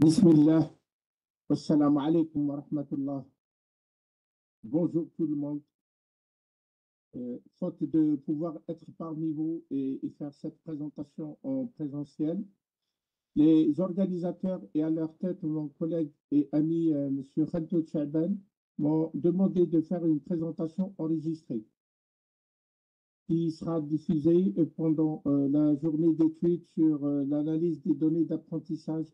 Bismillah, assalamu alaikum wa rahmatullah. Bonjour tout le monde. Faute de pouvoir être parmi vous et faire cette présentation en présentiel, les organisateurs et à leur tête mon collègue et ami M. Khaltout Chaban m'ont demandé de faire une présentation enregistrée qui sera diffusée pendant la journée d'études sur l'analyse des données d'apprentissage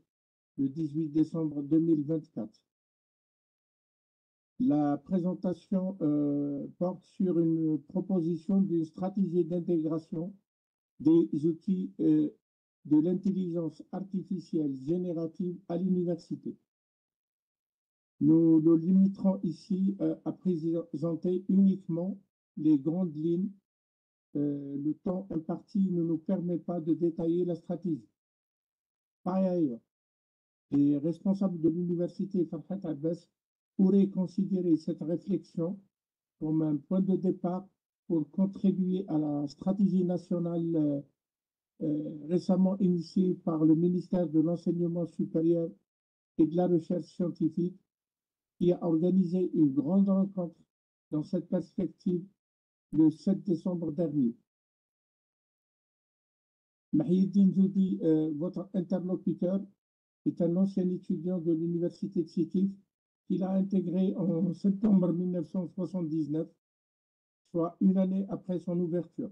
le 18 décembre 2024. La présentation porte sur une proposition d'une stratégie d'intégration des outils de l'intelligence artificielle générative à l'université. Nous nous limiterons ici à présenter uniquement les grandes lignes. Le temps imparti ne nous permet pas de détailler la stratégie. Par ailleurs, les responsables de l'université Farhat Abbas pourraient considérer cette réflexion comme un point de départ pour contribuer à la stratégie nationale récemment initiée par le ministère de l'Enseignement supérieur et de la Recherche scientifique, qui a organisé une grande rencontre dans cette perspective le 7 décembre dernier. Mahieddine Joudi, votre interlocuteur, est un ancien étudiant de l'université de Sétif qu'il a intégré en septembre 1979, soit une année après son ouverture.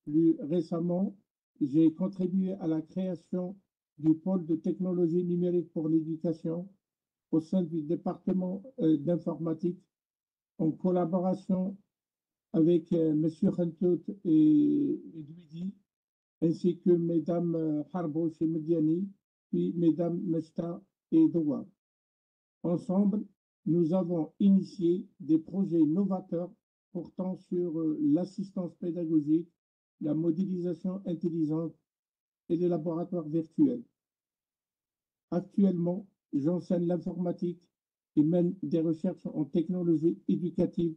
Plus récemment, j'ai contribué à la création du pôle de technologie numérique pour l'éducation au sein du département d'informatique en collaboration avec M. Khaltout et Dwidi, ainsi que Mesdames Harbouch et Mediani, puis Mesdames Mesta et Doua. Ensemble, nous avons initié des projets novateurs portant sur l'assistance pédagogique, la modélisation intelligente et les laboratoires virtuels. Actuellement, j'enseigne l'informatique et mène des recherches en technologie éducative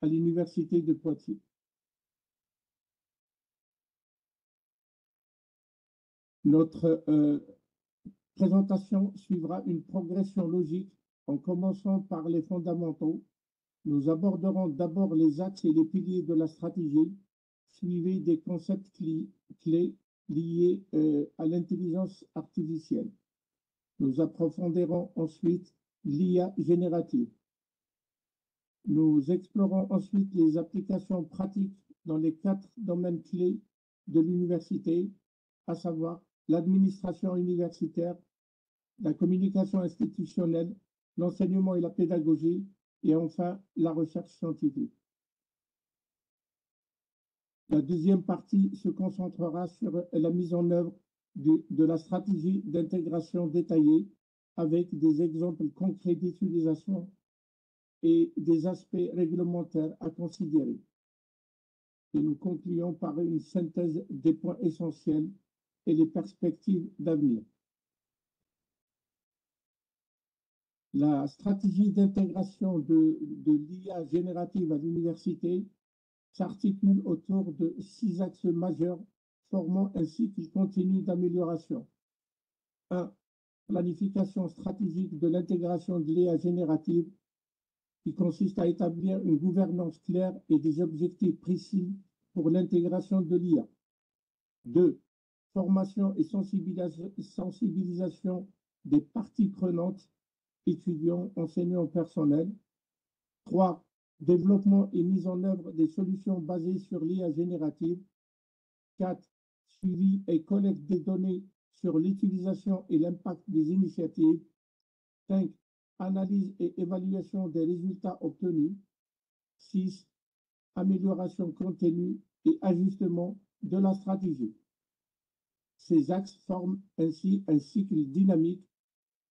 à l'Université de Poitiers. Notre présentation suivra une progression logique en commençant par les fondamentaux. Nous aborderons d'abord les axes et les piliers de la stratégie, suivis des concepts clés liés à l'intelligence artificielle. Nous approfondirons ensuite l'IA générative. Nous explorons ensuite les applications pratiques dans les 4 domaines clés de l'université, à savoir l'administration universitaire, la communication institutionnelle, l'enseignement et la pédagogie, et enfin la recherche scientifique. La deuxième partie se concentrera sur la mise en œuvre de la stratégie d'intégration détaillée avec des exemples concrets d'utilisation et des aspects réglementaires à considérer. Et nous concluons par une synthèse des points essentiels et les perspectives d'avenir. La stratégie d'intégration de l'IA générative à l'université s'articule autour de 6 axes majeurs formant un cycle continu d'amélioration. 1. Planification stratégique de l'intégration de l'IA générative qui consiste à établir une gouvernance claire et des objectifs précis pour l'intégration de l'IA. 2. Formation et sensibilisation des parties prenantes, étudiants, enseignants, personnels. 3. Développement et mise en œuvre des solutions basées sur l'IA générative. 4. Suivi et collecte des données sur l'utilisation et l'impact des initiatives. 5. Analyse et évaluation des résultats obtenus. 6. Amélioration continue et ajustement de la stratégie. Ces axes forment ainsi un cycle dynamique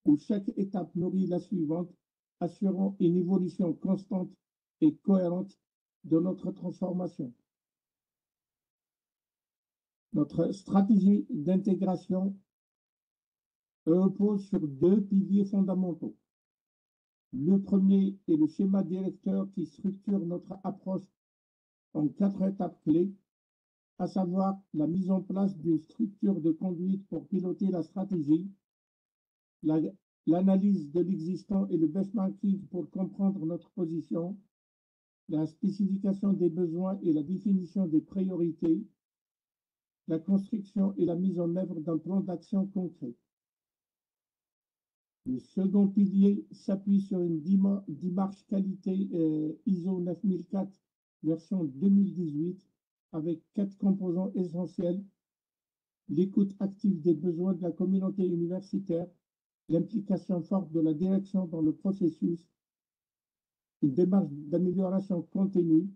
où chaque étape nourrit la suivante, assurant une évolution constante et cohérente de notre transformation. Notre stratégie d'intégration repose sur 2 piliers fondamentaux. Le premier est le schéma directeur qui structure notre approche en 4 étapes clés, à savoir la mise en place d'une structure de conduite pour piloter la stratégie, l'analyse de l'existant et le benchmarking pour comprendre notre position, la spécification des besoins et la définition des priorités, la construction et la mise en œuvre d'un plan d'action concret. Le second pilier s'appuie sur une démarche qualité ISO 9004 version 2018 avec 4 composants essentiels: l'écoute active des besoins de la communauté universitaire, l'implication forte de la direction dans le processus, une démarche d'amélioration continue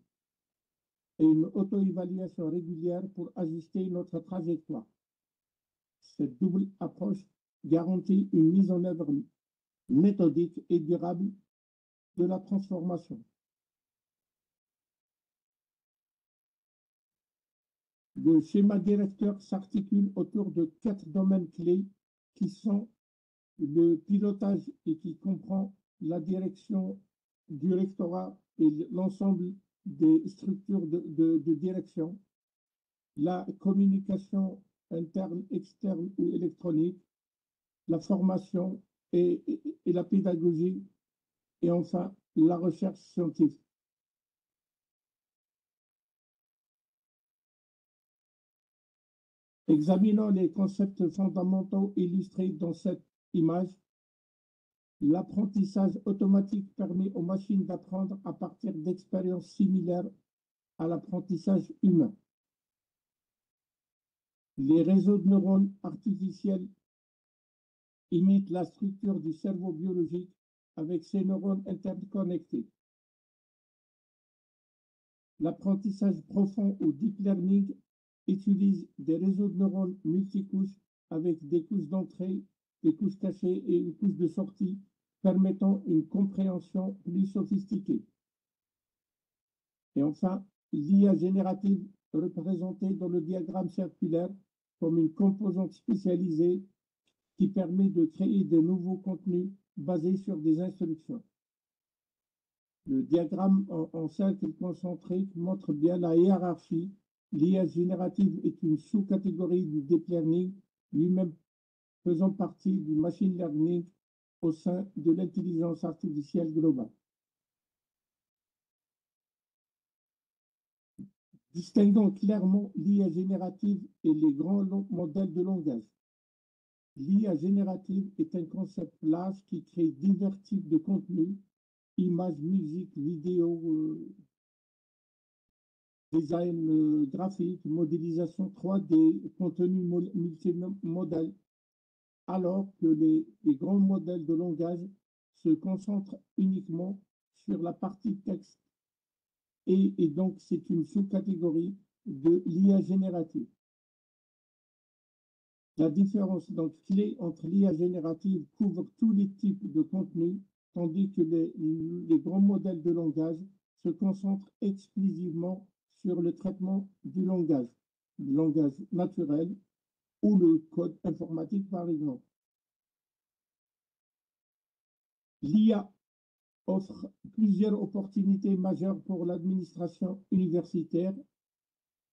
et une auto-évaluation régulière pour ajuster notre trajectoire. Cette double approche garantit une mise en œuvre méthodique et durable de la transformation. Le schéma directeur s'articule autour de 4 domaines clés qui sont le pilotage et qui comprend la direction du rectorat et l'ensemble des structures de direction, la communication interne, externe ou électronique, la formation et la pédagogie, et enfin la recherche scientifique. Examinons les concepts fondamentaux illustrés dans cette image. L'apprentissage automatique permet aux machines d'apprendre à partir d'expériences similaires à l'apprentissage humain. Les réseaux de neurones artificiels imitent la structure du cerveau biologique avec ses neurones interconnectés. L'apprentissage profond ou deep learning utilise des réseaux de neurones multicouches avec des couches d'entrée, des couches cachées et une couche de sortie, permettant une compréhension plus sophistiquée. Et enfin, l'IA générative représentée dans le diagramme circulaire comme une composante spécialisée qui permet de créer de nouveaux contenus basés sur des instructions. Le diagramme en cercle concentrique montre bien la hiérarchie. L'IA générative est une sous-catégorie du deep learning, lui-même faisant partie du machine learning au sein de l'intelligence artificielle globale. Distinguons clairement l'IA générative et les grands modèles de langage. L'IA générative est un concept large qui crée divers types de contenus, images, musique, vidéo, design graphique, modélisation 3D, contenu multimodal, alors que les grands modèles de langage se concentrent uniquement sur la partie texte et donc c'est une sous-catégorie de l'IA générative. La différence donc clé entre l'IA générative couvre tous les types de contenus, tandis que les grands modèles de langage se concentrent exclusivement sur le traitement du langage naturel ou le code informatique par exemple. L'IA offre plusieurs opportunités majeures pour l'administration universitaire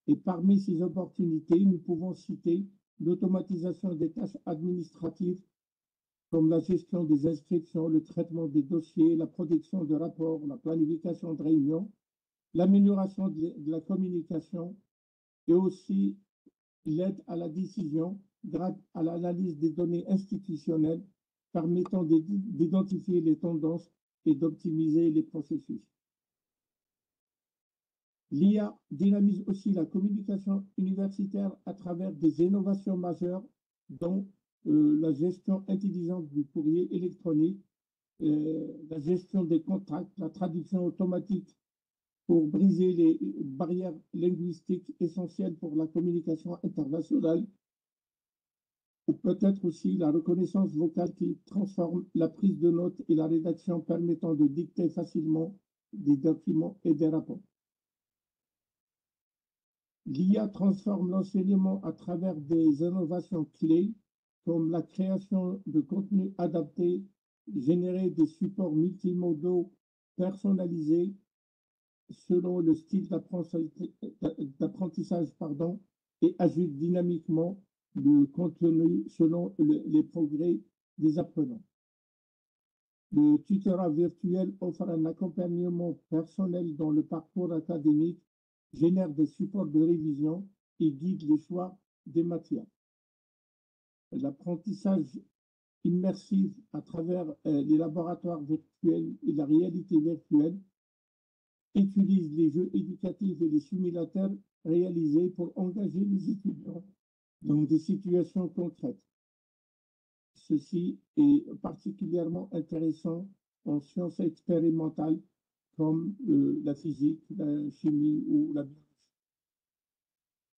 et parmi ces opportunités, nous pouvons citer l'automatisation des tâches administratives comme la gestion des inscriptions, le traitement des dossiers, la production de rapports, la planification de réunions, l'amélioration de la communication et aussi l'aide à la décision grâce à l'analyse des données institutionnelles permettant d'identifier les tendances et d'optimiser les processus. L'IA dynamise aussi la communication universitaire à travers des innovations majeures, dont la gestion intelligente du courrier électronique, la gestion des contrats, la traduction automatique pour briser les barrières linguistiques essentielles pour la communication internationale, ou peut-être aussi la reconnaissance vocale qui transforme la prise de notes et la rédaction permettant de dicter facilement des documents et des rapports. L'IA transforme l'enseignement à travers des innovations clés comme la création de contenus adaptés, générer des supports multimodaux personnalisés selon le style d'apprentissage, et ajoute dynamiquement le contenu selon les progrès des apprenants. Le tutorat virtuel offre un accompagnement personnel dans le parcours académique, génère des supports de révision et guide les choix des matières. L'apprentissage immersif à travers les laboratoires virtuels et la réalité virtuelle utilise les jeux éducatifs et les simulateurs réalisés pour engager les étudiants dans des situations concrètes. Ceci est particulièrement intéressant en sciences expérimentales comme la physique, la chimie ou la biologie.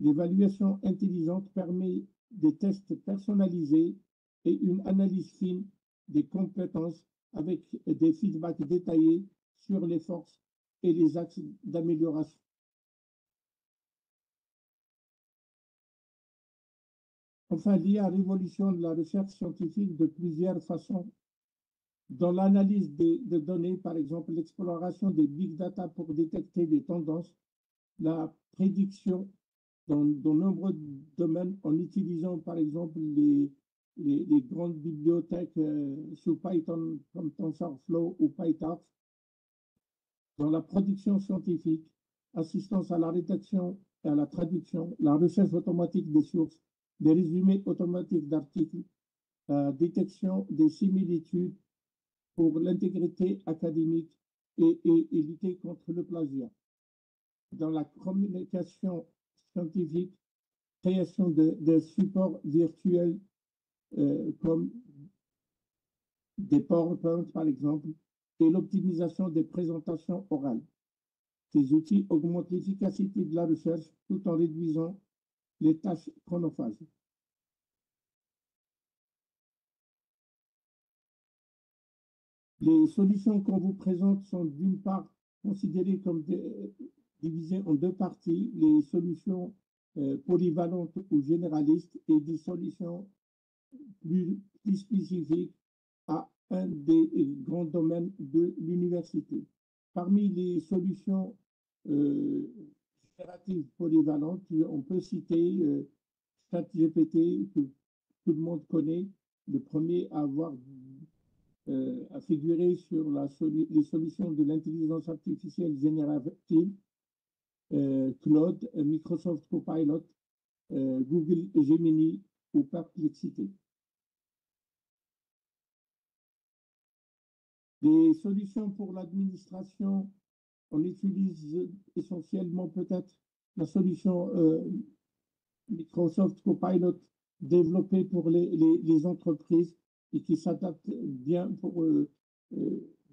L'évaluation intelligente permet des tests personnalisés et une analyse fine des compétences avec des feedbacks détaillés sur les forces et les axes d'amélioration. Enfin, l'IA révolutionne la recherche scientifique de plusieurs façons. Dans l'analyse des données, par exemple, l'exploration des big data pour détecter des tendances, la prédiction dans de nombreux domaines en utilisant, par exemple, les grandes bibliothèques sous Python comme TensorFlow ou PyTorch, dans la production scientifique, assistance à la rédaction et à la traduction, la recherche automatique des sources, des résumés automatiques d'articles, détection des similitudes pour l'intégrité académique et lutter contre le plagiat. Dans la communication scientifique, création de supports virtuels comme des PowerPoint, par exemple, et l'optimisation des présentations orales. Ces outils augmentent l'efficacité de la recherche tout en réduisant les tâches chronophages. Les solutions qu'on vous présente sont d'une part considérées comme divisées en deux parties, les solutions polyvalentes ou généralistes et des solutions plus spécifiques à un des grands domaines de l'université. Parmi les solutions génératives polyvalentes, on peut citer ChatGPT, que tout le monde connaît, le premier à avoir à figurer sur les solutions de l'intelligence artificielle générative, Claude, Microsoft Copilot, Google Gemini ou Perplexity. Les solutions pour l'administration, on utilise essentiellement peut-être la solution Microsoft Copilot développée pour les entreprises et qui s'adapte bien pour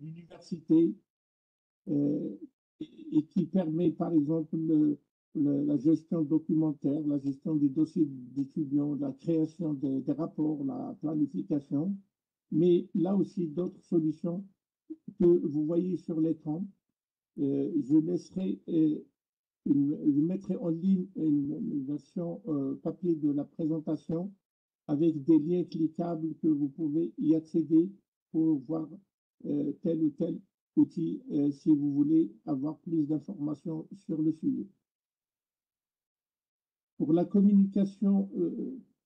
l'université et qui permet par exemple la gestion documentaire, la gestion des dossiers d'étudiants, la création des rapports, la planification, mais là aussi d'autres solutions que vous voyez sur l'écran. Je mettrai en ligne une version papier de la présentation avec des liens cliquables que vous pouvez y accéder pour voir tel ou tel outil si vous voulez avoir plus d'informations sur le sujet. Pour la communication,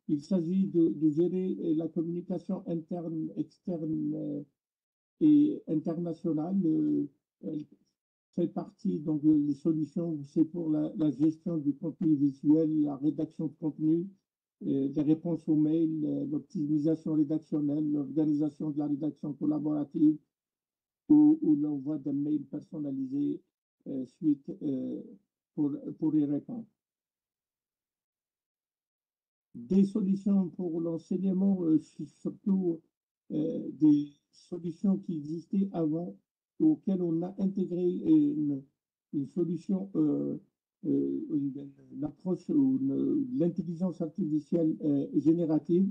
il s'agit de gérer la communication interne, externe et internationale. Elle fait partie, donc les solutions, c'est pour la gestion du contenu visuel, la rédaction de contenu, des réponses aux mails, l'optimisation rédactionnelle, l'organisation de la rédaction collaborative ou l'envoi d'un mail personnalisé suite pour y répondre. Des solutions pour l'enseignement, surtout des solutions qui existaient avant, auxquelles on a intégré une solution, l'approche ou l'intelligence artificielle générative.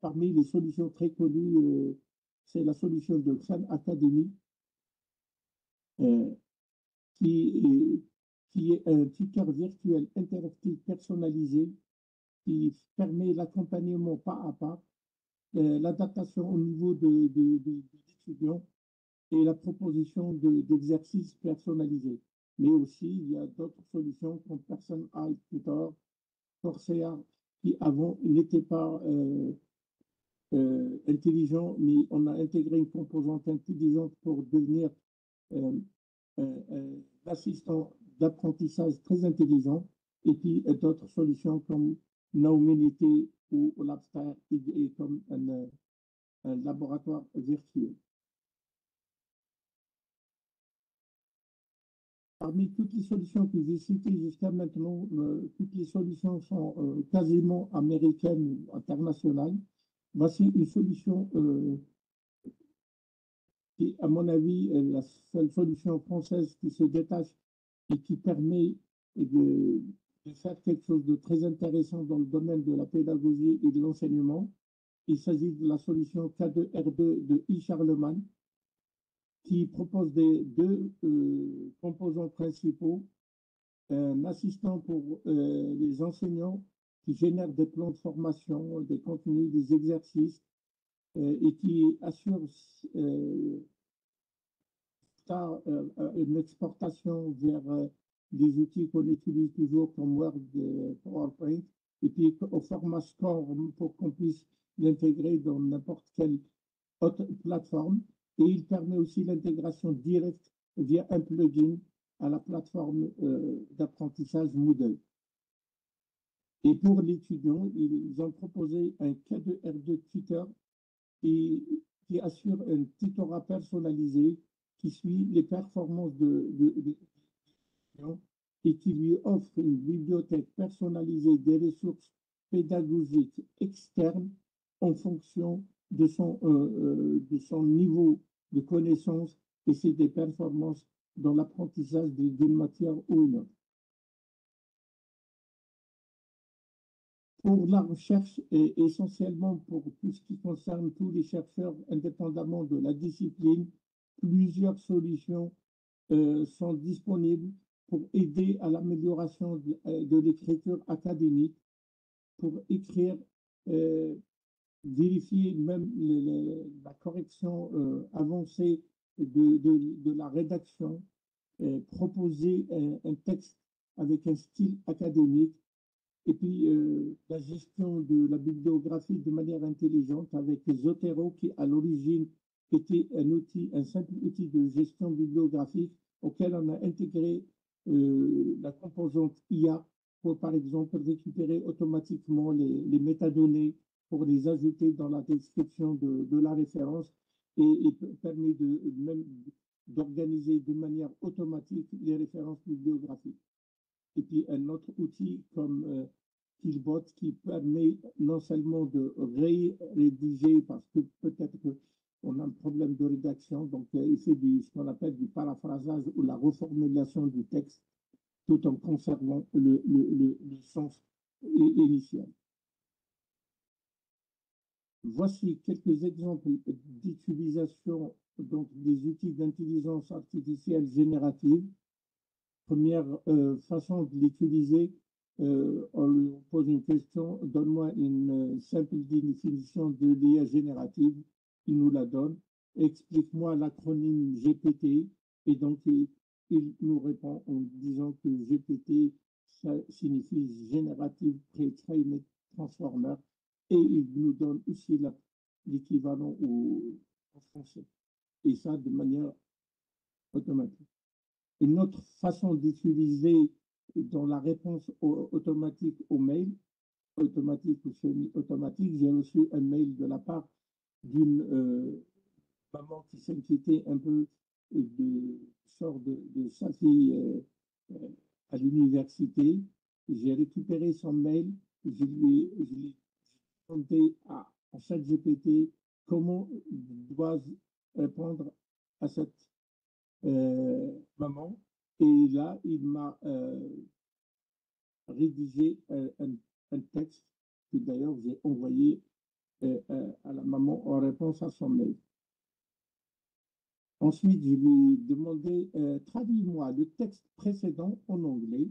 Parmi les solutions très connues, c'est la solution de Khan Academy, qui est un tuteur virtuel interactif personnalisé qui permet l'accompagnement pas à pas, l'adaptation au niveau des étudiants et la proposition d'exercices personnalisés. Mais aussi, il y a d'autres solutions comme Personal Tutor, Coursera, qui avant n'étaient pas intelligent, mais on a intégré une composante intelligente pour devenir l'assistant d'apprentissage très intelligent, et puis d'autres solutions comme Nauminity ou Labstar et comme un laboratoire virtuel. Parmi toutes les solutions que j'ai citées jusqu'à maintenant, toutes les solutions sont quasiment américaines ou internationales. Voici une solution qui, à mon avis, est la seule solution française qui se détache et qui permet de faire quelque chose de très intéressant dans le domaine de la pédagogie et de l'enseignement. Il s'agit de la solution K2R2 de I. Charlemagne, qui propose deux composants principaux: un assistant pour les enseignants qui génère des plans de formation, des contenus, des exercices, et qui assure une exportation vers des outils qu'on utilise toujours comme Word, PowerPoint, et puis au format SCORE pour qu'on puisse l'intégrer dans n'importe quelle autre plateforme. Et il permet aussi l'intégration directe via un plugin à la plateforme d'apprentissage Moodle. Et pour l'étudiant, ils ont proposé un K2R2 Tutor qui assure un tutorat personnalisé qui suit les performances de l'étudiant et qui lui offre une bibliothèque personnalisée des ressources pédagogiques externes en fonction de son niveau de connaissance et des performances dans l'apprentissage d'une matière ou une autre. Pour la recherche et essentiellement pour tout ce qui concerne tous les chercheurs indépendamment de la discipline, plusieurs solutions sont disponibles pour aider à l'amélioration de l'écriture académique, pour écrire, vérifier même la correction avancée de la rédaction, proposer un texte avec un style académique, et puis la gestion de la bibliographie de manière intelligente avec Zotero qui à l'origine était un simple outil de gestion bibliographique auquel on a intégré la composante IA pour par exemple récupérer automatiquement les métadonnées pour les ajouter dans la description de la référence et permet même d'organiser de manière automatique les références bibliographiques. Et puis un autre outil comme Killbot qui permet non seulement de rédiger, parce que peut-être qu'on a un problème de rédaction, donc il fait ce qu'on appelle du paraphrasage ou la reformulation du texte tout en conservant le sens initial. Voici quelques exemples d'utilisation donc des outils d'intelligence artificielle générative. Première façon de l'utiliser, on lui pose une question: donne-moi une simple définition de l'IA générative. Il nous la donne. Explique-moi l'acronyme GPT. Et donc, il nous répond en disant que GPT, ça signifie Generative Pre-trained Transformer. Et il nous donne aussi l'équivalent en français. Et ça de manière automatique. Une autre façon d'utiliser dans la réponse automatique aux mails, automatique ou semi-automatique, j'ai reçu un mail de la part d'une maman qui s'inquiétait un peu de sort de sa fille à l'université. J'ai récupéré son mail, je lui ai demandé à ChatGPT comment dois-je répondre à cette maman, et là il m'a rédigé un texte que d'ailleurs j'ai envoyé à la maman en réponse à son mail. Ensuite, je lui ai demandé traduis-moi le texte précédent en anglais,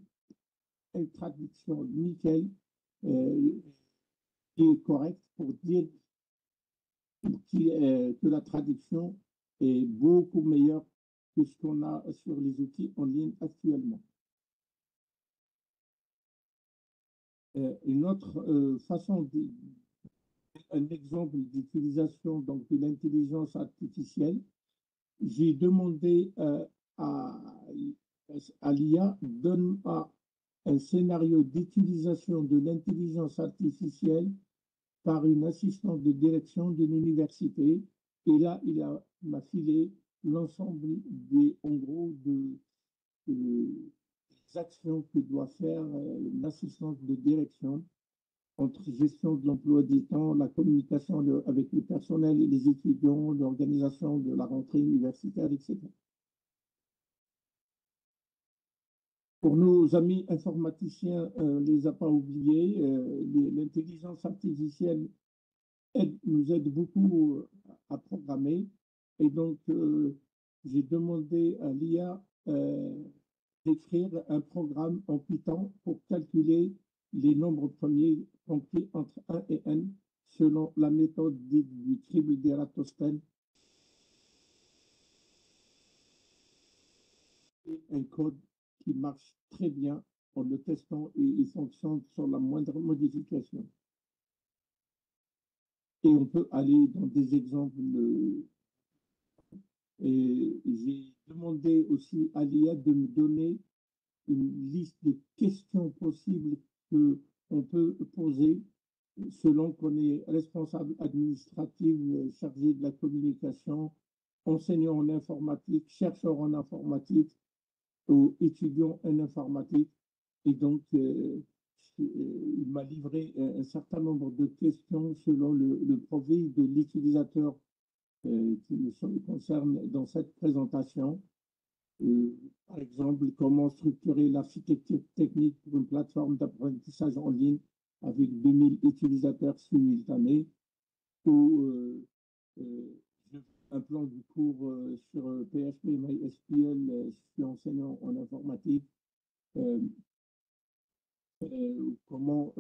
une traduction nickel qui est correcte pour dire que la traduction est beaucoup meilleure que ce qu'on a sur les outils en ligne actuellement. Une autre façon un exemple d'utilisation donc, de l'intelligence artificielle. J'ai demandé à, à l'IA, donne-moi un scénario d'utilisation de l'intelligence artificielle par une assistante de direction d'une université. Et là, m'a filé l'ensemble en gros, des actions que doit faire l'assistante de direction entre gestion de l'emploi du temps, la communication avec le personnel et les étudiants, l'organisation de la rentrée universitaire, etc. Pour nos amis informaticiens, on ne les a pas oubliés. L'intelligence artificielle nous aide beaucoup à programmer. Et donc, j'ai demandé à l'IA d'écrire un programme en Python pour calculer les nombres premiers compris entre 1 et n selon la méthode dite du crible d'Ératosthène. Et un code qui marche très bien en le testant et il fonctionne sans la moindre modification. Et on peut aller dans des exemples. Et j'ai demandé aussi à l'IA de me donner une liste de questions possibles qu'on peut poser selon qu'on est responsable administratif, chargé de la communication, enseignant en informatique, chercheur en informatique ou étudiant en informatique. Et donc, il m'a livré un certain nombre de questions selon le profil de l'utilisateur qui me concerne dans cette présentation. Par exemple, comment structurer l'architecture technique pour une plateforme d'apprentissage en ligne avec 2000 utilisateurs simultanés ou un plan du cours sur PHP, MySQL, je suis enseignant en informatique. Comment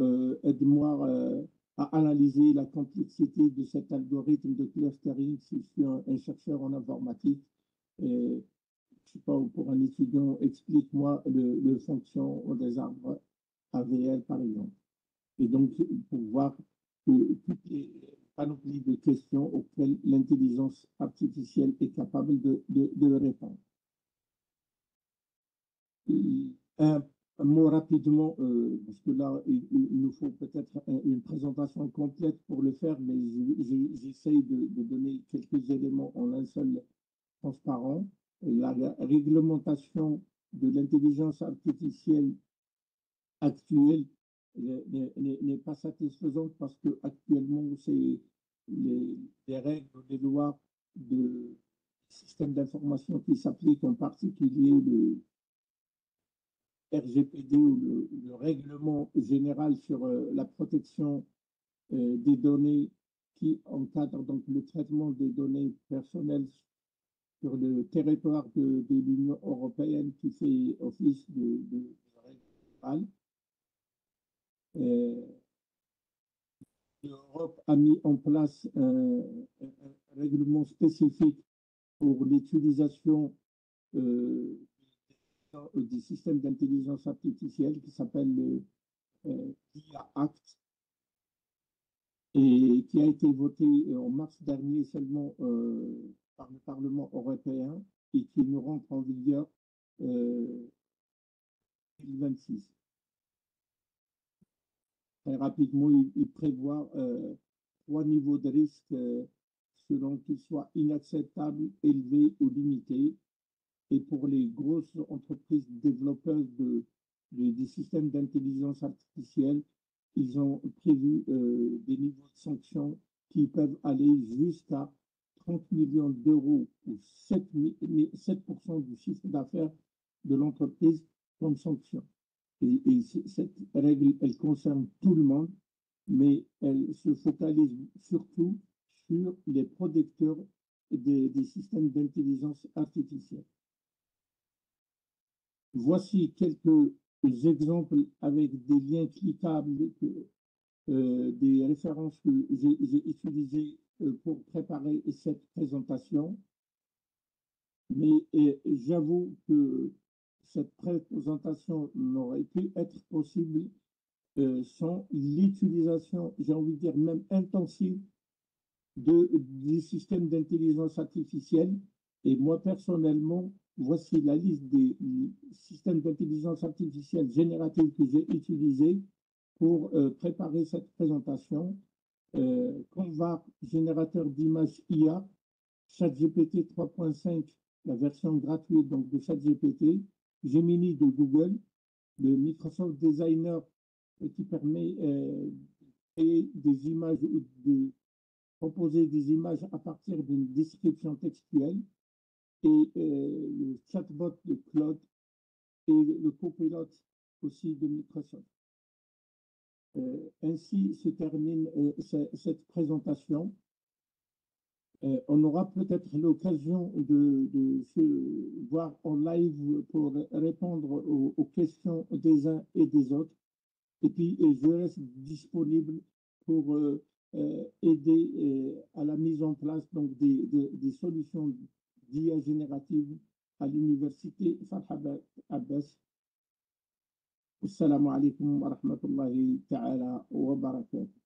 aide-moi à analyser la complexité de cet algorithme de clustering si je suis un chercheur en informatique. Je ne sais pas, pour un étudiant, explique-moi le fonction des arbres AVL, par exemple. Et donc, pour voir toutes les panoplies de questions auxquelles l'intelligence artificielle est capable de répondre. Un mot rapidement, parce que là, il nous faut peut-être une présentation complète pour le faire, mais j'essaye de donner quelques éléments en un seul transparent. La réglementation de l'intelligence artificielle actuelle n'est pas satisfaisante parce que actuellement, c'est les règles, les lois de système d'information qui s'appliquent, en particulier le RGPD ou le règlement général sur la protection des données qui encadre donc le traitement des données personnelles sur le territoire de l'Union européenne qui fait office de règle générale. L'Europe a mis en place un règlement spécifique pour l'utilisation des systèmes d'intelligence artificielle qui s'appelle le IA Act et qui a été voté en mars dernier seulement par le Parlement européen et qui ne rentre en vigueur en 2026. Très rapidement, il prévoit 3 niveaux de risque selon qu'ils soient inacceptables, élevés ou limités. Et pour les grosses entreprises développeuses des systèmes d'intelligence artificielle, ils ont prévu des niveaux de sanctions qui peuvent aller jusqu'à 30 millions d'euros ou 7% du chiffre d'affaires de l'entreprise comme sanction. Et cette règle, elle concerne tout le monde, mais elle se focalise surtout sur les producteurs des systèmes d'intelligence artificielle. Voici quelques exemples avec des liens cliquables, des références que j'ai utilisées pour préparer cette présentation. Mais j'avoue que cette présentation n'aurait pu être possible sont l'utilisation, j'ai envie de dire même intensive, des systèmes d'intelligence artificielle. Et moi, personnellement, voici la liste des systèmes d'intelligence artificielle générative que j'ai utilisés pour préparer cette présentation. Canva, générateur d'images IA, ChatGPT 3.5, la version gratuite donc, de ChatGPT, Gemini de Google, le Microsoft Designer qui permet de créer des images ou de proposer des images à partir d'une description textuelle, et le chatbot de Claude et le copilote aussi de Microsoft. Ainsi se termine cette présentation. On aura peut-être l'occasion de se voir en live pour répondre aux questions des uns et des autres. Et puis, je reste disponible pour aider à la mise en place donc, des solutions d'IA générative à l'université Farha Abbas. Assalamu alaikum wa rahmatullahi ta'ala wa barakatuh.